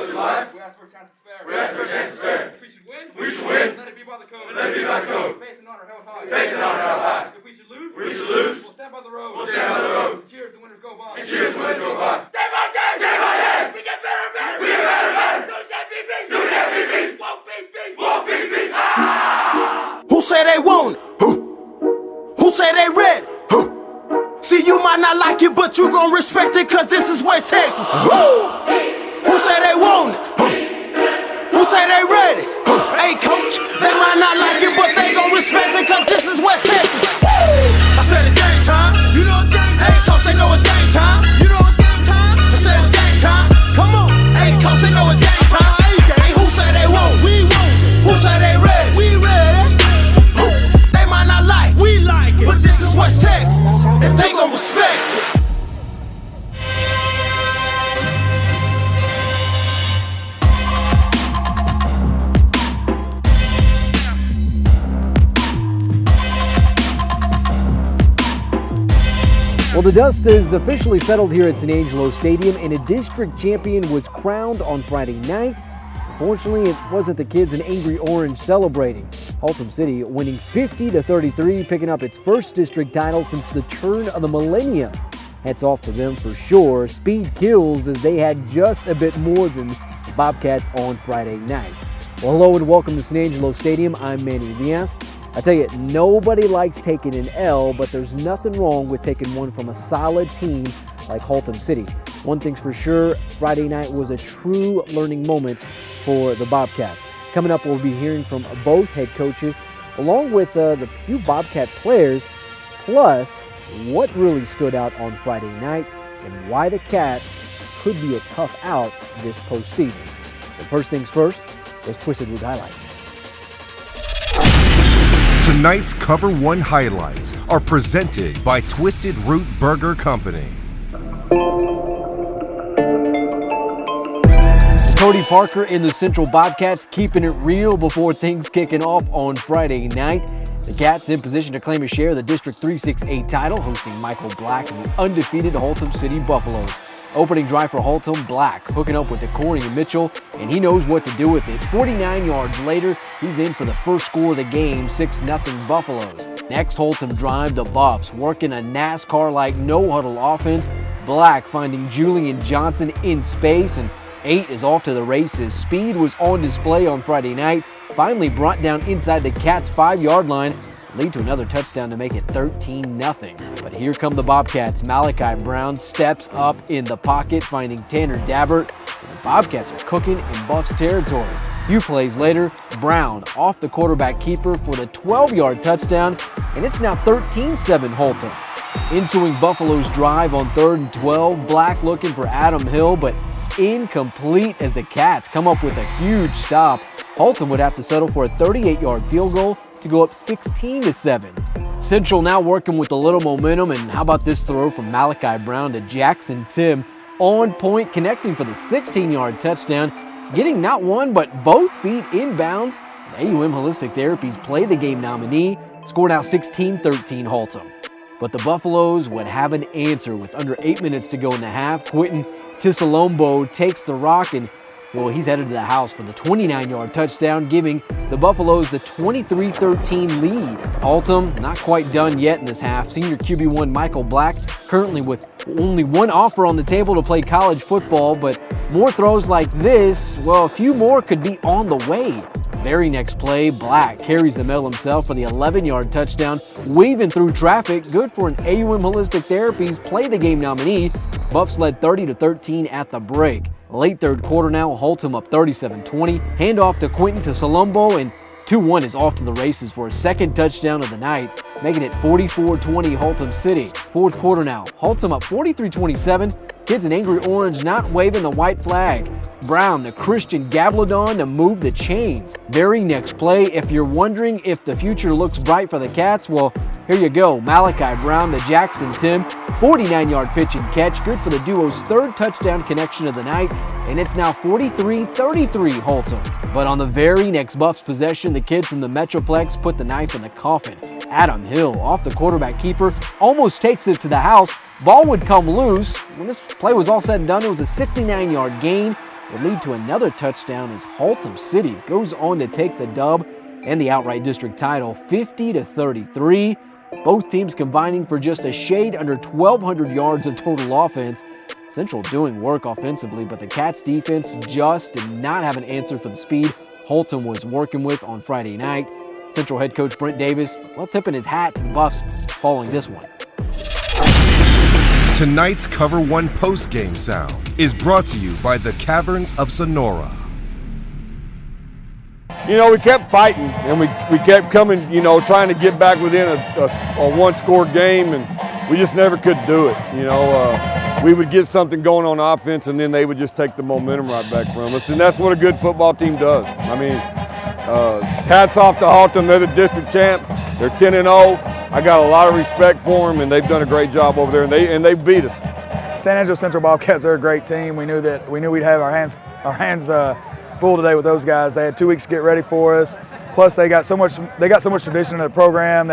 go through life. We ask for chances fair. We ask for chances fair. If we should win, We should win. let it be by the code. Let it be by the code. Faith and honor held high. Faith and honor held high. If we should lose, we'll stand by the road. We'll stand by the road. Cheers, the winners go by. And cheers, winners go by. Day by day. Day by day. We get better and better. We get better and better. Do that beat. Do that beat. Won't beat. Won't beat. Ah! Who say they want it? Who say they ready? See, you might not like it, but you gon' respect it, cause this is West Texas. Who say they want it? Who say they ready? Hey, coach, they might not like it, but they gon' respect it, cause this is West Texas. I said it's game time. You know it's game time. Hey, coach, they know it's game time. You know it's game time. I said it's game time. Come on. Hey, coach, they know it's game time. Hey, who say they won't? We won't. Who say they ready? We ready. They might not like. We like it. But this is West Texas. And they gon' respect it. Well, the dust is officially settled here at Angelo Stadium, and a district champion was crowned on Friday night. Unfortunately, it wasn't the kids in Angry Orange celebrating. Haltom City winning 50-33, picking up its first district title since the turn of the millennium. Hats off to them for sure. Speed kills, as they had just a bit more than the Bobcats on Friday night. Well, hello and welcome to San Angelo Stadium. I'm Manny Diaz. I tell you, nobody likes taking an L, but there's nothing wrong with taking one from a solid team like Haltom City. One thing's for sure, Friday night was a true learning moment for the Bobcats. Coming up, we'll be hearing from both head coaches, along with the few Bobcat players, plus what really stood out on Friday night and why the Cats could be a tough out this postseason. But first things first, let's Twisted Root highlights. Tonight's Cover 1 highlights are presented by Twisted Root Burger Company. Cody Parker in the Central Bobcats keeping it real before things kicking off on Friday night. The Cats in position to claim a share of the District 368 title, hosting Michael Black and the undefeated Haltom City Buffaloes. Opening drive for Haltom, Black hooking up with DeCorey and Mitchell, and he knows what to do with it. 49 yards later, he's in for the first score of the game, 6-0 Buffaloes. Next Haltom drive, the Buffs working a NASCAR-like no-huddle offense. Black finding Julian Johnson in space, and 8 is off to the races. Speed was on display on Friday night, finally brought down inside the Cats' 5-yard line, lead to another touchdown to make it 13-0. But here come the Bobcats. Malachi Brown steps up in the pocket, finding Tanner Dabbert. And the Bobcats are cooking in Buffs territory. A few plays later, Brown off the quarterback keeper for the 12-yard touchdown, and it's now 13-7 Haltom. Ensuing Buffalo's drive on 3rd and 12, Black looking for Adam Hill, but incomplete as the Cats come up with a huge stop. Haltom would have to settle for a 38-yard field goal to go up 16-7. Central now working with a little momentum, and how about this throw from Malachi Brown to Jackson Tim? On point, connecting for the 16-yard touchdown, getting not one but both feet inbounds. AUM Holistic Therapies play the game nominee, score now 16-13 Haltom. But the Buffaloes would have an answer with under 8 minutes to go in the half. Quentin Tisalombo takes the rock, and well, he's headed to the house for the 29-yard touchdown, giving the Buffaloes the 23-13 lead. Haltom not quite done yet in this half. Senior QB1 Michael Black currently with only one offer on the table to play college football, but more throws like this, well, a few more could be on the way. Very next play, Black carries the middle himself for the 11-yard touchdown, weaving through traffic. Good for an AUM Holistic Therapies play the game nominee. Buffs led 30-13 at the break. Late third quarter now, Haltom up 37-20. Handoff to Quentin to Salumbo, and 2-1 is off to the races for a second touchdown of the night, making it 44-20 Haltom City. Fourth quarter now, Haltom up 43-27. Kids in Angry Orange not waving the white flag. Brown, the Christian Gablodon to move the chains. Very next play, if you're wondering if the future looks bright for the Cats, well, here you go. Malachi Brown to Jackson Tim, 49-yard pitch and catch. Good for the duo's third touchdown connection of the night, and it's now 43-33 Haltom. But on the very next Buffs possession, the kids from the Metroplex put the knife in the coffin. Adam Hill, off the quarterback keeper, almost takes it to the house. Ball would come loose. When this play was all said and done, it was a 69-yard gain. would lead to another touchdown as Haltom City goes on to take the dub and the outright district title 50-33. Both teams combining for just a shade under 1,200 yards of total offense. Central doing work offensively, but the Cats defense just did not have an answer for the speed Haltom was working with on Friday night. Central head coach Brent Davis, well, tipping his hat to the Buffs following this one. Tonight's Cover 1 postgame sound is brought to you by the Caverns of Sonora. You know, we kept fighting, and we kept coming, you know, trying to get back within a one-score game, and we just never could do it. You know, we would get something going on offense, and then they would just take the momentum right back from us, and that's what a good football team does. I mean, hats off to Haltom. They're the district champs. They're 10-0. I got a lot of respect for them, and they've done a great job over there, and they beat us. San Angelo Central Bobcats are a great team. We knew we'd have our hands full today with those guys. They had 2 weeks to get ready for us. Plus, they got so much tradition in the program.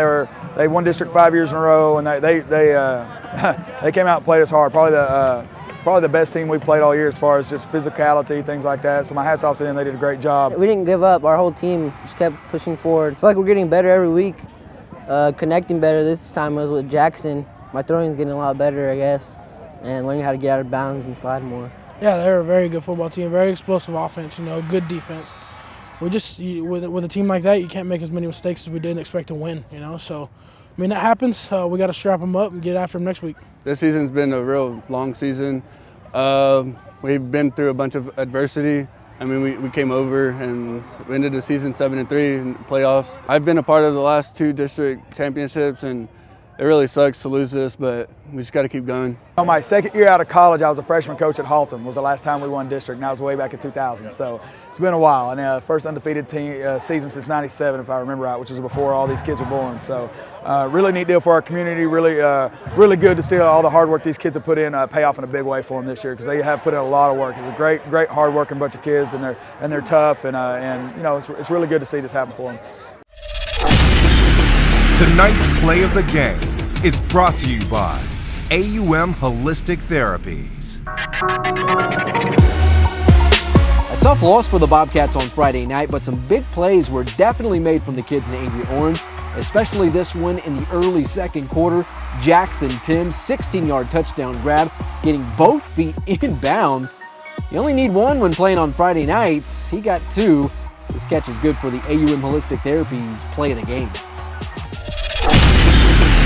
They won district 5 years in a row, and they came out and played us hard. Probably the best team we've played all year as far as just physicality, things like that. So my hat's off to them. They did a great job. We didn't give up. Our whole team just kept pushing forward. I feel like we're getting better every week, connecting better. This time was with Jackson. My throwing's getting a lot better, I guess, and learning how to get out of bounds and slide more. Yeah, they're a very good football team, very explosive offense, you know, good defense. We just, with a team like that, you can't make as many mistakes as we didn't expect to win, you know. So, I mean, that happens. We got to strap them up and get after them next week. This season's been a real long season. We've been through a bunch of adversity. I mean, we came over and we ended the season 7-3 in the playoffs. I've been a part of the last 2 district championships, and it really sucks to lose this, but we just got to keep going. On my second year out of college, I was a freshman coach at Haltom. Was the last time we won district, and that was way back in 2000. So it's been a while, and first undefeated season since '97, if I remember right, which was before all these kids were born. So really neat deal for our community. Really good to see all the hard work these kids have put in pay off in a big way for them this year, because they have put in a lot of work. It's a great, hard-working bunch of kids, and they're tough, and you know, it's really good to see this happen for them. Tonight's play of the game is brought to you by AUM Holistic Therapies. A tough loss for the Bobcats on Friday night, but some big plays were definitely made from the kids in Angry Orange, especially this one in the early second quarter. Jackson Tim's 16-yard touchdown grab, getting both feet in bounds. You only need one when playing on Friday nights. He got 2. This catch is good for the AUM Holistic Therapies play of the game.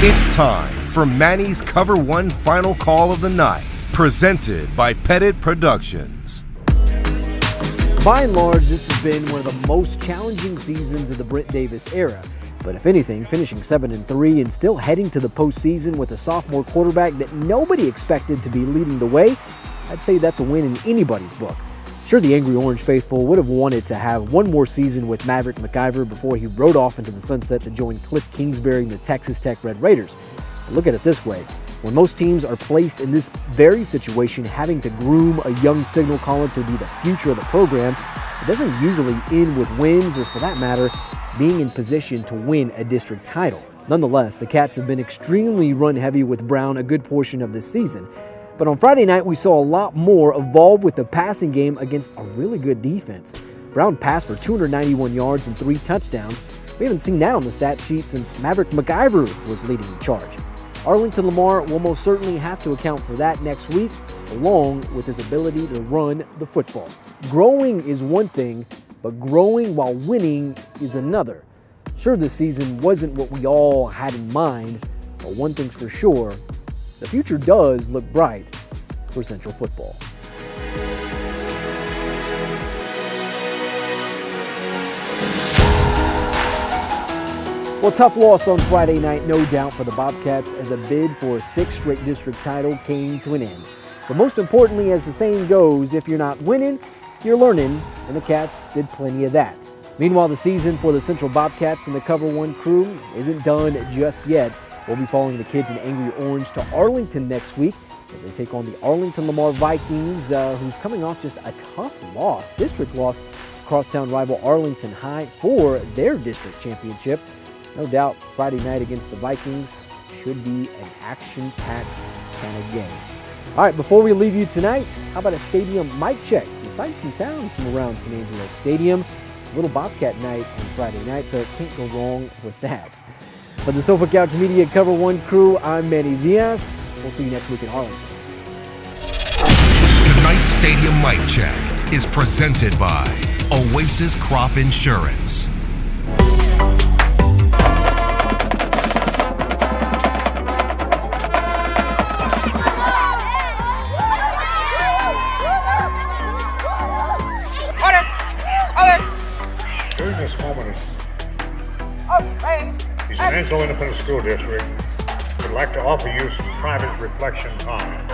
It's time for Manny's Cover 1 final call of the night, presented by Pettit Productions. By and large, this has been one of the most challenging seasons of the Brent Davis era. But if anything, finishing 7-3 and still heading to the postseason with a sophomore quarterback that nobody expected to be leading the way, I'd say that's a win in anybody's book. Sure, the Angry Orange faithful would have wanted to have one more season with Maverick McIver before he rode off into the sunset to join Cliff Kingsbury and the Texas Tech Red Raiders. But look at it this way. When most teams are placed in this very situation, having to groom a young signal caller to be the future of the program, it doesn't usually end with wins or, for that matter, being in position to win a district title. Nonetheless, the Cats have been extremely run-heavy with Brown a good portion of this season. But on Friday night, we saw a lot more evolve with the passing game against a really good defense. Brown passed for 291 yards and 3 touchdowns. We haven't seen that on the stat sheet since Maverick McIver was leading the charge. Arlington Lamar will most certainly have to account for that next week, along with his ability to run the football. Growing is one thing, but growing while winning is another. Sure, this season wasn't what we all had in mind, but one thing's for sure, the future does look bright for Central football. Well, tough loss on Friday night, no doubt, for the Bobcats as a bid for a 6th straight district title came to an end. But most importantly, as the saying goes, if you're not winning, you're learning, and the Cats did plenty of that. Meanwhile, the season for the Central Bobcats and the Cover 1 crew isn't done just yet. We'll be following the kids in Angry Orange to Arlington next week as they take on the Arlington Lamar Vikings, who's coming off just a tough loss, district loss, crosstown rival Arlington High for their district championship. No doubt Friday night against the Vikings should be an action-packed kind of game. All right, before we leave you tonight, how about a stadium mic check to sights and sounds from around San Angelo Stadium. It's a little Bobcat night on Friday night, so it can't go wrong with that. For the Sofa Couch Media Cover 1 crew, I'm Manny Diaz. We'll see you next week in Arlington. Tonight's Stadium Mic Check is presented by Oasis Crop Insurance. During this moment, the San Angelo Independent School District would like to offer you some private reflection time.